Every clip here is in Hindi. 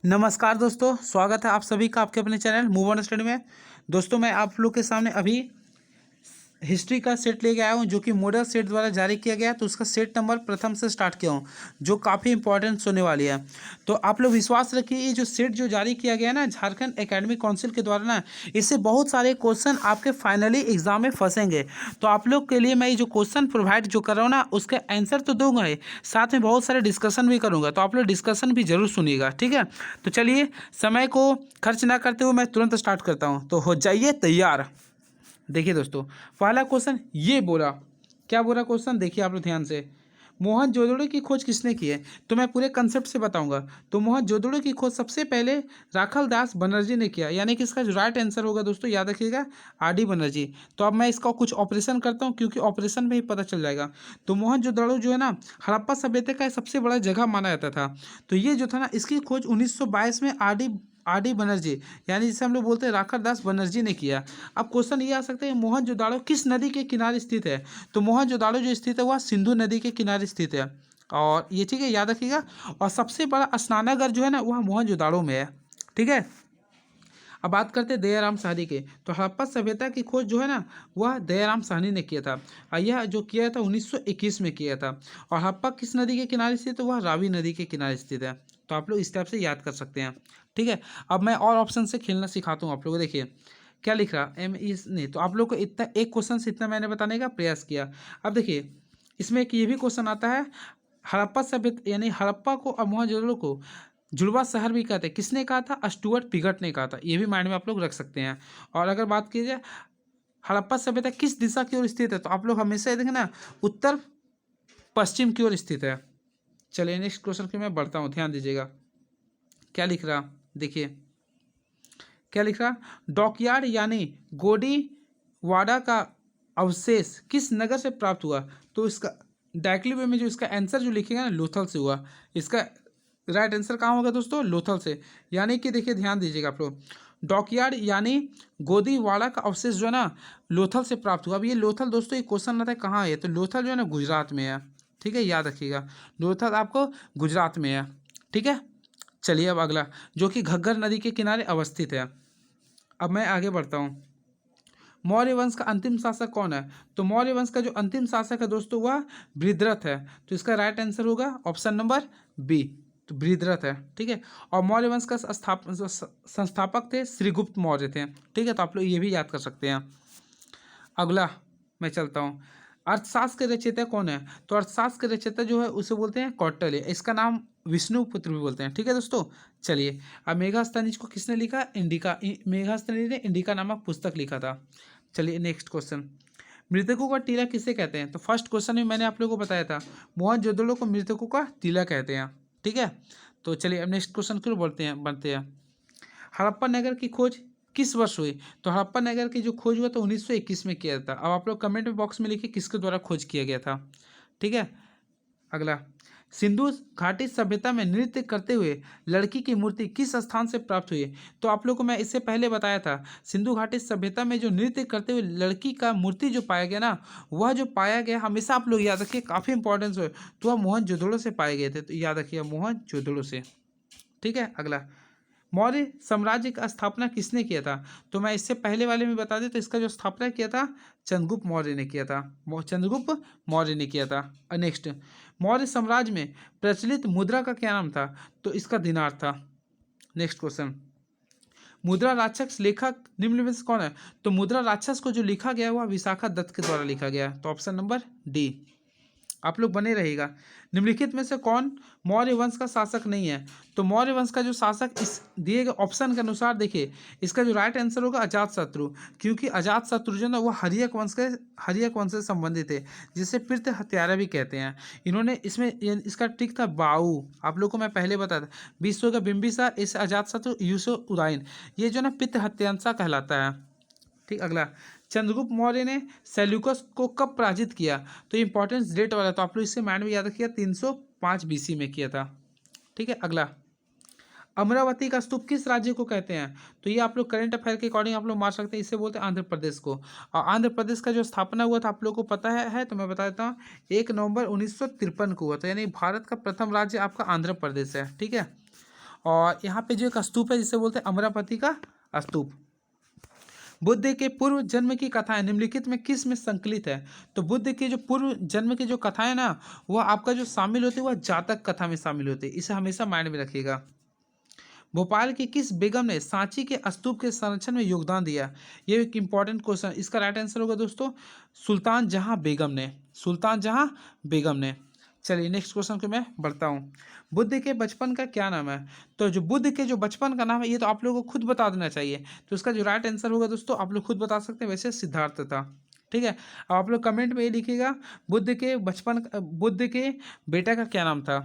नमस्कार दोस्तों, स्वागत है आप सभी का आपके अपने चैनल मूव ऑन स्टडी में। दोस्तों मैं आप लोग के सामने अभी हिस्ट्री का सेट लेके आया हूँ जो कि मॉडल सेट द्वारा जारी किया गया है। तो उसका सेट नंबर प्रथम से स्टार्ट किया हूँ जो काफ़ी इंपॉर्टेंट होने वाली है। तो आप लोग विश्वास रखिए, ये जो सेट जो जारी किया गया है ना झारखंड एकेडमिक काउंसिल के द्वारा ना, इससे बहुत सारे क्वेश्चन आपके फाइनली एग्जाम में फंसेंगे। तो आप लोग के लिए मैं ये जो क्वेश्चन प्रोवाइड जो कर रहा हूँ ना, उसके आंसर तो दूंगा ही, साथ में बहुत सारे डिस्कशन भी करूँगा। तो आप लोग डिस्कशन भी जरूर सुनिएगा, ठीक है। तो चलिए समय को खर्च ना करते हुए मैं तुरंत स्टार्ट करता हूँ, तो हो जाइए तैयार। देखिए दोस्तों, पहला क्वेश्चन ये बोला, क्या बोला क्वेश्चन, देखिए आप लोग ध्यान से। मोहनजोदड़ो की खोज किसने की है? तो मैं पूरे कंसेप्ट से बताऊंगा। तो मोहनजोदड़ो की खोज सबसे पहले राखल दास बनर्जी ने किया, यानी कि इसका जो राइट आंसर होगा दोस्तों, याद रखिएगा, आर डी बनर्जी। तो अब मैं इसका कुछ ऑपरेशन करता हूँ क्योंकि ऑपरेशन में ही पता चल जाएगा। तो मोहनजोदड़ो जो है ना, हड़प्पा सभ्यता का सबसे बड़ा जगह माना जाता था। तो ये जो था ना, इसकी खोज 1922 में आर डी बनर्जी, यानी जिसे हम लोग बोलते हैं राखल दास बनर्जी ने किया। अब क्वेश्चन ये आ सकता है, मोहनजोदाड़ो किस नदी के किनारे स्थित है? तो मोहनजोदाड़ो जो स्थित है वह सिंधु नदी के किनारे स्थित है। और ये ठीक है, याद रखिएगा। और सबसे बड़ा स्नानागार जो है ना, वह मोहनजोदाड़ो में है, ठीक है। अब बात करते हैं दयाराम साहनी के। तो हड़प्पा सभ्यता की खोज जो है ना, वह दयाराम साहनी ने किया था। और यह जो किया था 1921 में किया था। और हड़प्पा किस नदी के किनारे स्थित है? तो वह रावी नदी के किनारे स्थित है। तो आप लोग इस टाइप से याद कर सकते हैं, ठीक है। अब मैं और ऑप्शन से खेलना सिखाता हूँ आप लोगों को। देखिए क्या लिख रहा एम इस नहीं, तो आप लोग को इतना एक क्वेश्चन से इतना मैंने बताने का प्रयास किया। अब देखिए इसमें एक ये भी क्वेश्चन आता है, हड़प्पा सभ्यता यानी हड़प्पा को और मोहनजोदड़ो को जुड़वा शहर भी कहते हैं, किसने कहा था? स्टुअर्ट पिगट ने कहा था। ये भी माइंड में आप लोग रख सकते हैं। और अगर बात की जाए हड़प्पा सभ्यता किस दिशा की ओर स्थित है, तो आप लोग हमेशा ये देखें ना, उत्तर पश्चिम की ओर स्थित है। चलिए नेक्स्ट क्वेश्चन की मैं बढ़ता हूँ, ध्यान दीजिएगा। क्या लिख रहा, देखिए क्या लिख रहा, डॉकयार्ड यानी गोडीवाड़ा का अवशेष किस नगर से प्राप्त हुआ? तो इसका डायरेक्टली वे में जो इसका आंसर जो लिखेगा ना, लोथल से हुआ। इसका राइट आंसर कहाँ होगा दोस्तों? लोथल से। यानी कि देखिए ध्यान दीजिएगा आप लोग, डॉकयार्ड यानी गोदीवाड़ा का अवशेष जो है ना, लोथल से प्राप्त हुआ। अब ये लोथल दोस्तों, एक क्वेश्चन आता है कहाँ है, तो लोथल जो है ना गुजरात में है, ठीक है, याद रखिएगा। लोथल आपको गुजरात में है, ठीक है। चलिए अब अगला, जो कि घग्गर नदी के किनारे अवस्थित है। अब मैं आगे बढ़ता हूँ। मौर्य वंश का अंतिम शासक कौन है? तो मौर्य वंश का जो अंतिम शासक है दोस्तों, वह बृहद्रथ है। तो इसका राइट आंसर होगा ऑप्शन नंबर बी, तो बृहद्रथ है, ठीक है। और मौर्य वंश का संस्थापक थे श्रीगुप्त मौर्य थे, ठीक है। तो आप लोग ये भी याद कर सकते हैं। अगला मैं चलता हूँ, अर्थशास्त्र के रचयिता कौन है? तो अर्थशास्त्र के रचयिता जो है उसे बोलते हैं कौटिल्य, इसका नाम विष्णुपुत्र भी बोलते हैं, ठीक है दोस्तों। चलिए अब मेघास्तनीज को किसने लिखा? इंडिका, मेघास्तनीज ने इंडिका नामक पुस्तक लिखा था। चलिए नेक्स्ट क्वेश्चन, मृतकों का टीला किसे कहते हैं? तो फर्स्ट क्वेश्चन में मैंने आप लोगों को बताया था, मोहनजोदड़ो को मृतकों का टीला कहते हैं, ठीक है। तो चलिए अब नेक्स्ट क्वेश्चन की ओर बढ़ते हैं। हड़प्पा नगर की खोज किस वर्ष हुई? तो हड़प्पा नगर की जो खोज हुआ तो 1921 में किया था। अब आप लोग कमेंट बॉक्स में लिखिए किसके द्वारा खोज किया गया था, ठीक है। अगला, सिंधु घाटी सभ्यता में नृत्य करते हुए लड़की की मूर्ति किस स्थान से प्राप्त हुई? तो आप लोग को मैं इससे पहले बताया था, सिंधु घाटी सभ्यता में जो नृत्य करते हुए लड़की का मूर्ति जो पाया गया ना, वह जो पाया गया, हमेशा आप लोग याद रखिए, काफ़ी इंपॉर्टेंस हो, तो वह मोहनजोदड़ो से पाए गए थे। तो याद रखिए मोहनजोदड़ो से, ठीक है। अगला, मौर्य साम्राज्य का स्थापना किसने किया था? तो मैं इससे पहले वाले में बता दें, तो इसका जो स्थापना किया था चंद्रगुप्त मौर्य ने किया था, चंद्रगुप्त मौर्य ने किया था। और नेक्स्ट, मौर्य साम्राज्य में प्रचलित मुद्रा का क्या नाम था? तो इसका दिनार था। नेक्स्ट क्वेश्चन, मुद्रा राक्षस लेखक निम्न में से कौन है? तो मुद्रा राक्षस को जो लिखा गया वह विशाखा दत्त के द्वारा लिखा गया। तो ऑप्शन नंबर डी, आप लोग बने रहेगा। निम्नलिखित में से कौन मौर्य वंश का शासक नहीं है? तो मौर्य वंश का जो शासक इस दिए गए ऑप्शन के अनुसार, देखिए इसका जो राइट आंसर होगा अजातशत्रु, क्योंकि अजातशत्रु जो है ना, वो हर्यक वंश से संबंधित है, जिसे पितृ हत्यारा भी कहते हैं। इन्होंने इसमें इसका ट्रिक था बाऊ, आप लोग को मैं पहले बताया था, विश्व का बिंबिसार, इस अजातशत्रु, यूसुफ उदयन, ये जो ना पितृ हत्यांशा कहलाता है, ठीक। अगला, चंद्रगुप्त मौर्य ने सेल्यूकस को कब पराजित किया? तो इंपॉर्टेंस डेट वाला, तो आप लोग इससे माइंड में याद रखिएगा, 305 बीसी में किया था, ठीक है। अगला, अमरावती का स्तूप किस राज्य को कहते हैं? तो ये आप लोग करंट अफेयर के अकॉर्डिंग आप लोग मार सकते हैं, इससे बोलते हैं आंध्र प्रदेश को। और आंध्र प्रदेश का जो स्थापना हुआ था आप लोग को पता है तो मैं बता देता हूँ, 1 नवंबर 1953 को हुआ था, यानी भारत का प्रथम राज्य आपका आंध्र प्रदेश है, ठीक है। और यहाँ पे जो एक स्तूप है जिसे बोलते हैं अमरावती का स्तूप। बुद्ध के पूर्व जन्म की कथाएं निम्नलिखित में किस में संकलित है? तो बुद्ध के जो पूर्व जन्म की जो कथाएं ना, वह आपका जो शामिल होती है वह जातक कथा में शामिल होती है, इसे हमेशा माइंड में रखिएगा। भोपाल की किस बेगम ने सांची के स्तूप के संरक्षण में योगदान दिया? ये एक इंपॉर्टेंट क्वेश्चन, इसका राइट आंसर होगा दोस्तों सुल्तान जहां बेगम ने, सुल्तान जहां बेगम ने। चलिए नेक्स्ट क्वेश्चन को मैं बढ़ता हूँ। बुद्ध के बचपन का क्या नाम है? तो जो बुद्ध के जो बचपन का नाम है ये तो आप लोगों को खुद बता देना चाहिए, तो इसका जो राइट आंसर होगा दोस्तों आप लोग खुद बता सकते हैं, वैसे सिद्धार्थ था। ठीक है, अब आप लोग कमेंट में ये लिखिएगा बुद्ध के बेटा का क्या नाम था।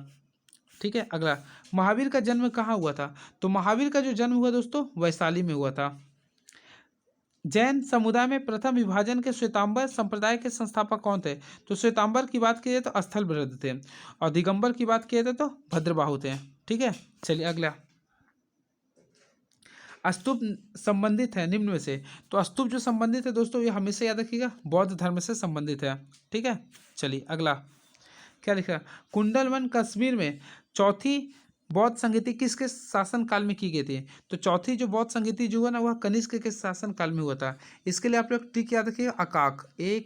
ठीक है, अगला, महावीर का जन्म कहाँ हुआ था? तो महावीर का जो जन्म हुआ दोस्तों वैशाली में हुआ था। जैन समुदाय में प्रथम विभाजन के श्वेतांबर संप्रदाय के संस्थापक कौन थे? तो श्वेतांबर की बात की जाए तो स्थलभद्र थे, और दिगंबर की बात की जाए तो भद्रबाहु थे। ठीक है, चलिए अगला, स्तूप संबंधित है निम्न में से? तो स्तूप जो संबंधित है दोस्तों ये हमेशा याद रखिएगा बौद्ध धर्म से संबंधित है। ठीक है, चलिए अगला, क्या लिखा? कुंडलवन कश्मीर में चौथी बौद्ध संगीति किसके शासन काल में की गई थी? तो चौथी जो बौद्ध संगीति जो है ना वह कनिष्क के शासन काल में हुआ था। इसके लिए आप लोग ट्रिक याद रखिएगा, अकाक ए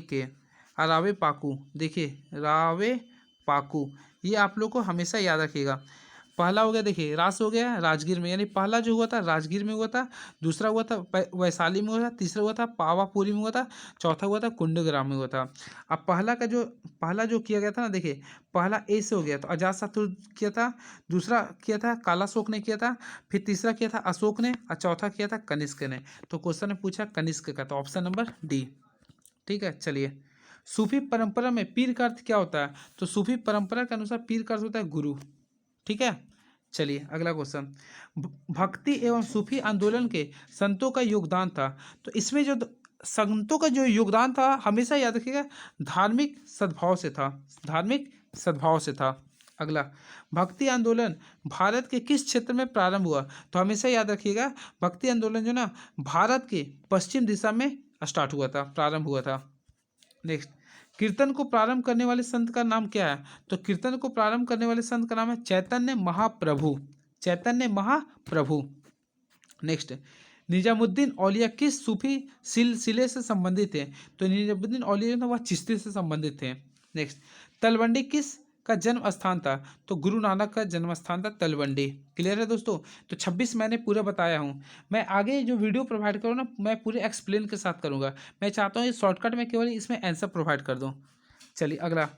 के रावे पाकू, देखिए रावे पाकू, ये आप लोग को हमेशा याद रखिएगा। पहला हो गया देखिए रास हो गया राजगीर में, यानी पहला जो हुआ था राजगीर में हुआ था, दूसरा हुआ था वैशाली में हुआ था, तीसरा हुआ था पावापुरी में हुआ था, चौथा हुआ था कुंडग्राम में हुआ था। अब पहला जो किया गया था ना, देखिए पहला ए से हो गया तो अजातशत्रु किया था, दूसरा किया था कालाशोक ने किया था, फिर तीसरा किया था अशोक ने, और चौथा किया था कनिष्क ने। तो क्वेश्चन ने पूछा कनिष्क का, तो ऑप्शन नंबर डी। ठीक है, चलिए, सूफी परंपरा में पीर का अर्थ क्या होता है? तो सूफी परंपरा के अनुसार पीर का अर्थ होता है गुरु। ठीक है, चलिए अगला क्वेश्चन, भक्ति एवं सूफी आंदोलन के संतों का योगदान था। तो इसमें जो संतों का जो योगदान था हमेशा याद रखिएगा धार्मिक सद्भाव से था, धार्मिक सद्भाव से था। अगला, भक्ति आंदोलन भारत के किस क्षेत्र में प्रारंभ हुआ? तो हमेशा याद रखिएगा भक्ति आंदोलन जो ना भारत के पश्चिम दिशा में स्टार्ट हुआ था, प्रारंभ हुआ था। नेक्स्ट, कीर्तन को प्रारंभ करने वाले संत का नाम क्या है? तो कीर्तन को प्रारंभ करने वाले संत का नाम है चैतन्य महाप्रभु, चैतन्य महाप्रभु। नेक्स्ट, निजामुद्दीन औलिया किस सूफी सिलसिले से संबंधित थे? तो निजामुद्दीन औलिया जो था वह चिश्ती से संबंधित थे। नेक्स्ट, तलवंडी किस का जन्म स्थान था? तो गुरु नानक का जन्म स्थान था तलवंडी। क्लियर है दोस्तों? तो 26 मैंने पूरा बताया हूँ। मैं आगे जो वीडियो प्रोवाइड करूँ ना मैं पूरे एक्सप्लेन के साथ करूँगा। मैं चाहता हूँ ये शॉर्टकट में केवल इसमें आंसर प्रोवाइड कर दूँ। चलिए अगला,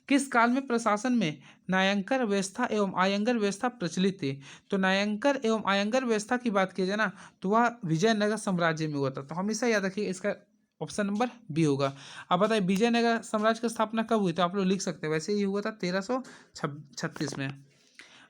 किस काल में प्रशासन में न्यायंकर व्यवस्था एवं आयंगर व्यवस्था प्रचलित थी? तो न्यायंकर एवं आयंगर व्यवस्था की बात की जाए ना तो वह विजयनगर साम्राज्य में हुआ था। तो हमेशा याद रखिए इसका ऑप्शन नंबर बी होगा। अब बताइए विजयनगर साम्राज्य की स्थापना कब हुई? तो आप लोग लिख सकते हैं, वैसे ही हुआ था 1336 में।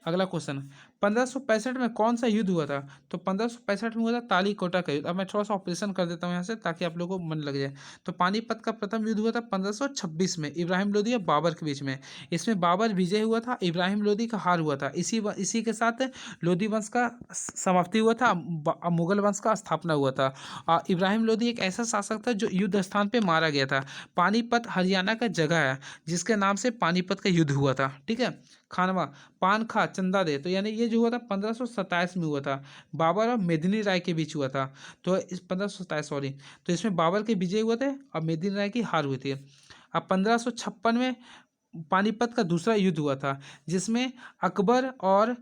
अगला क्वेश्चन, 1565 में कौन सा युद्ध हुआ था? तो 1565 में हुआ था तालीकोटा का युद्ध। अब मैं थोड़ा सा ऑपरेशन कर देता हूँ यहाँ से ताकि आप लोगों को मन लग जाए। तो पानीपत का प्रथम युद्ध हुआ था 1526 में इब्राहिम लोदी और बाबर के बीच में। इसमें बाबर विजय हुआ था, इब्राहिम लोदी का हार हुआ था। इसी के साथ लोदी वंश का समाप्ति हुआ था, मुगल वंश का स्थापना हुआ था। इब्राहिम लोदी एक ऐसा शासक था जो युद्ध स्थान पर मारा गया था। पानीपत हरियाणा का जगह है जिसके नाम से पानीपत का युद्ध हुआ था। ठीक है, खानवा पान खा चंदा दे, तो यानी ये जो हुआ था 1527 में हुआ था, बाबर और मेदिनी राय के बीच हुआ था। तो इस 1527 सॉरी, तो इसमें बाबर के विजय हुए थे और मेदिनी राय की हार हुई थी। अब 1556 में पानीपत का दूसरा युद्ध हुआ था जिसमें अकबर और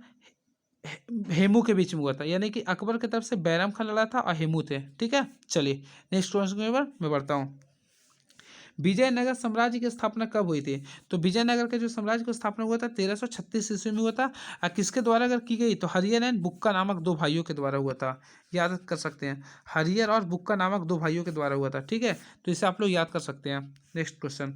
हेमू के बीच में हुआ था, यानी कि अकबर की तरफ से बैरम खान लड़ा था और हेमू थे। ठीक है, चलिए नेक्स्ट क्वेश्चन मैं बढ़ता हूँ। विजयनगर साम्राज्य की स्थापना कब हुई थी? तो विजयनगर के जो साम्राज्य की स्थापना हुआ था 1336 ईस्वी में हुआ था। और किसके द्वारा अगर की गई तो हरियर एंड बुक्का नामक दो भाइयों के द्वारा हुआ था। याद कर सकते हैं, हरियर और बुक्का नामक दो भाइयों के द्वारा हुआ था। ठीक है, तो इसे आप लोग याद कर सकते हैं। नेक्स्ट क्वेश्चन,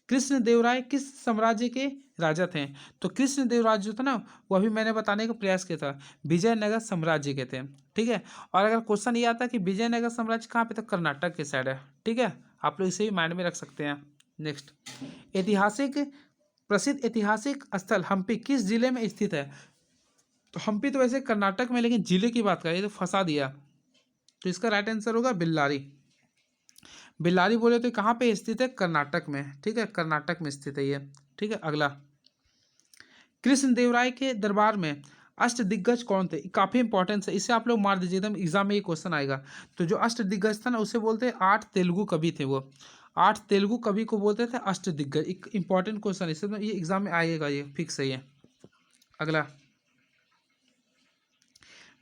कृष्णदेवराय किस साम्राज्य के राजा थे? तो कृष्णदेवराय जो था ना वो अभी मैंने बताने का प्रयास किया था विजयनगर साम्राज्य के थे। ठीक है, और अगर क्वेश्चन ये आता है कि विजयनगर साम्राज्य कहाँ पे, तो कर्नाटक के साइड है। ठीक है, आप लोग इसे भी माइंड में रख सकते हैं। नेक्स्ट, प्रसिद्ध ऐतिहासिक स्थल हम्पी किस जिले में स्थित है? तो हम्पी तो वैसे कर्नाटक में, लेकिन जिले की बात करें तो फंसा दिया। तो इसका राइट आंसर होगा बेल्लारी। बेल्लारी बोले तो कहाँ पे स्थित है? कर्नाटक में। ठीक है, कर्नाटक में स्थित है ये। ठीक है, अगला, कृष्णदेवराय के दरबार में अष्टदिग्गज कौन थे? काफी इंपॉर्टेंट है, इसे आप लोग मार दीजिए, एकदम एग्जाम में ये क्वेश्चन आएगा। तो जो अष्टदिग्गज था ना, उसे बोलते हैं 8 तेलुगु कवि थे वो, 8 तेलुगु कवि को बोलते थे अष्टदिग्गज। एक इंपॉर्टेंट क्वेश्चन है, इसे तो ये एग्जाम में आएगा, ये फिक्स है ये। अगला,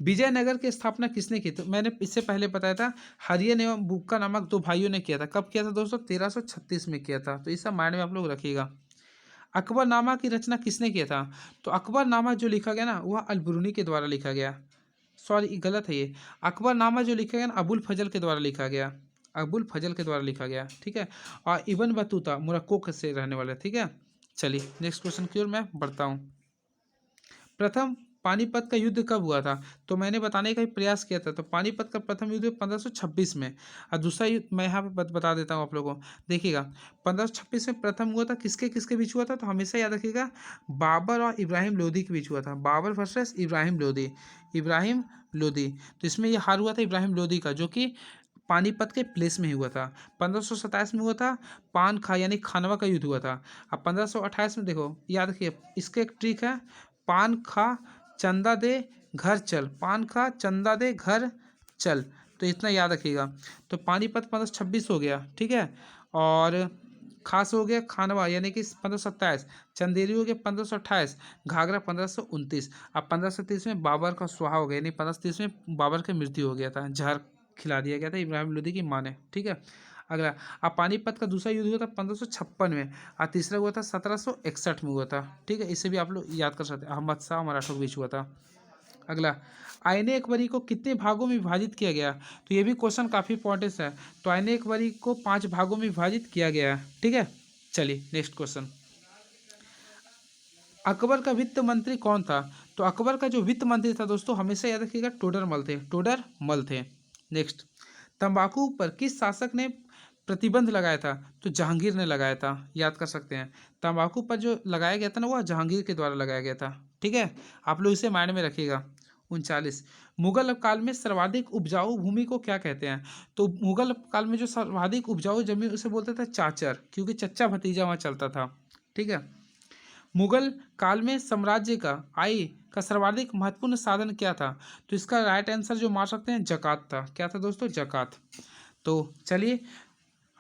विजयनगर की स्थापना किसने की? तो मैंने इससे पहले बताया था, हरियन एवं बुक्का नामक 2 भाइयों ने किया था। कब किया था दोस्तों? 1336 में किया था। तो इसे माइंड में आप लोग रखिएगा। अकबरनामा की रचना किसने किया था? तो अकबरनामा जो लिखा गया ना, वह अलबरूनी के द्वारा लिखा गया। सॉरी, गलत है ये। अकबरनामा जो लिखा गया ना, अबुल फजल के द्वारा लिखा गया, अबुल फजल के द्वारा लिखा गया, ठीक है। और इब्न बतूता मोरक्को से रहने वाले, ठीक है। चलिए नेक्स्ट क्वेश्चन की ओर मैं बढ़ता हूँ। प्रथम पानीपत का युद्ध कब हुआ था? तो मैंने बताने का ही प्रयास किया था। तो पानीपत का प्रथम युद्ध 1526 में, और दूसरा युद्ध मैं यहाँ पे बता देता हूँ आप लोगों को। देखिएगा, 1526 में प्रथम हुआ था, किसके किसके बीच हुआ था? तो हमेशा याद रखिएगा, बाबर और इब्राहिम लोदी के बीच हुआ था। बाबर वर्सेस इब्राहिम लोदी, इब्राहिम लोदी। तो इसमें यह हार हुआ था इब्राहिम लोदी का, जो कि पानीपत के प्लेस में ही हुआ था। 1527 में हुआ था पान खा यानी खानवा का युद्ध हुआ था। अब 1528 में देखो, याद रखिए, इसके एक ट्रिक है, पान खा चंदा दे घर चल, पान खा चंदा दे घर चल। तो इतना याद रखिएगा। तो पानीपत 1526 हो गया, ठीक है। और खास हो गया खानवा यानी कि 1527, चंदेरी हो गया 1528, घाघरा 1529। अब 1530 में बाबर का स्वाहा हो गया, यानी 1530 में बाबर की मृत्यु हो गया था, जहर खिला दिया गया था इब्राहिम लोदी की माँ ने, ठीक है। अगला, अब पानीपत का दूसरा युद्ध हुआ था 1556 में, और तीसरा हुआ था 1761 में हुआ था, ठीक है। इसे भी आप लोग याद कर सकते हैं, अहमद शाह मराठों के बीच हुआ था। अगला, आईने अकबरी को कितने भागों में विभाजित किया गया? तो ये भी क्वेश्चन काफ़ी इंपॉर्टेंट है। तो आईने अकबरी को 5 भागों में विभाजित किया गया है, ठीक है। चलिए नेक्स्ट क्वेश्चन, अकबर का वित्त मंत्री कौन था? तो अकबर का जो वित्त मंत्री था दोस्तों, हमेशा याद रखिएगा, टोडरमल थे, टोडरमल थे। नेक्स्ट, तंबाकू पर किस शासक ने प्रतिबंध लगाया था? तो जहांगीर ने लगाया था, याद कर सकते हैं। तंबाकू पर जो लगाया गया था ना, वह जहांगीर के द्वारा लगाया गया था, ठीक है। आप लोग इसे माइंड में रखिएगा। 39, मुगल काल में सर्वाधिक उपजाऊ भूमि को क्या कहते हैं? तो मुगल काल में जो सर्वाधिक उपजाऊ जमीन, उसे बोलते थे चाचर, क्योंकि चच्चा भतीजा वहाँ चलता था, ठीक है। मुगल काल में साम्राज्य का आय का सर्वाधिक महत्वपूर्ण साधन क्या था? तो इसका राइट आंसर जो मार सकते हैं, जकात था। क्या था दोस्तों? जकात। तो चलिए,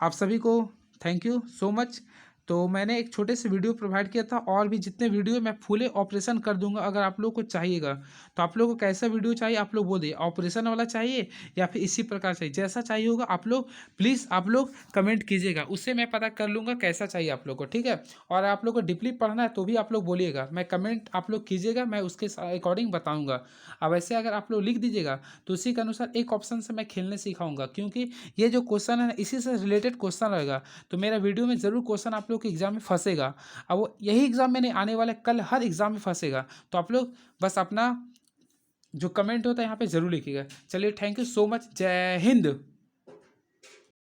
आप सभी को थैंक यू सो मच। तो मैंने एक छोटे से वीडियो प्रोवाइड किया था, और भी जितने वीडियो मैं फुले ऑपरेशन कर दूंगा, अगर आप लोग को चाहिएगा। तो आप लोग को कैसा वीडियो चाहिए आप लोग बोलिए, ऑपरेशन वाला चाहिए या फिर इसी प्रकार चाहिए, जैसा चाहिए होगा आप लोग प्लीज़ आप लोग कमेंट कीजिएगा, उससे मैं पता कर लूँगा कैसा चाहिए आप लोग को, ठीक है। और आप लोग को डीपली पढ़ना है तो भी आप लोग बोलिएगा, मैं कमेंट आप लोग कीजिएगा, मैं उसके अकॉर्डिंग बताऊँगा। अब ऐसे अगर आप लोग लिख दीजिएगा तो उसी के अनुसार एक ऑप्शन से मैं खेलने सिखाऊंगा, क्योंकि ये जो क्वेश्चन है ना, इसी से रिलेटेड क्वेश्चन रहेगा। तो मेरा वीडियो में ज़रूर क्वेश्चन आप लोग के एग्जाम में फंसेगा। अब वो यही एग्जाम में नहीं, आने वाले कल हर एग्जाम में फंसेगा। तो आप लोग बस अपना जो कमेंट होता है यहाँ पे ज़रूर लिखिएगा। चलिए थैंक यू सो मच, जय हिंद।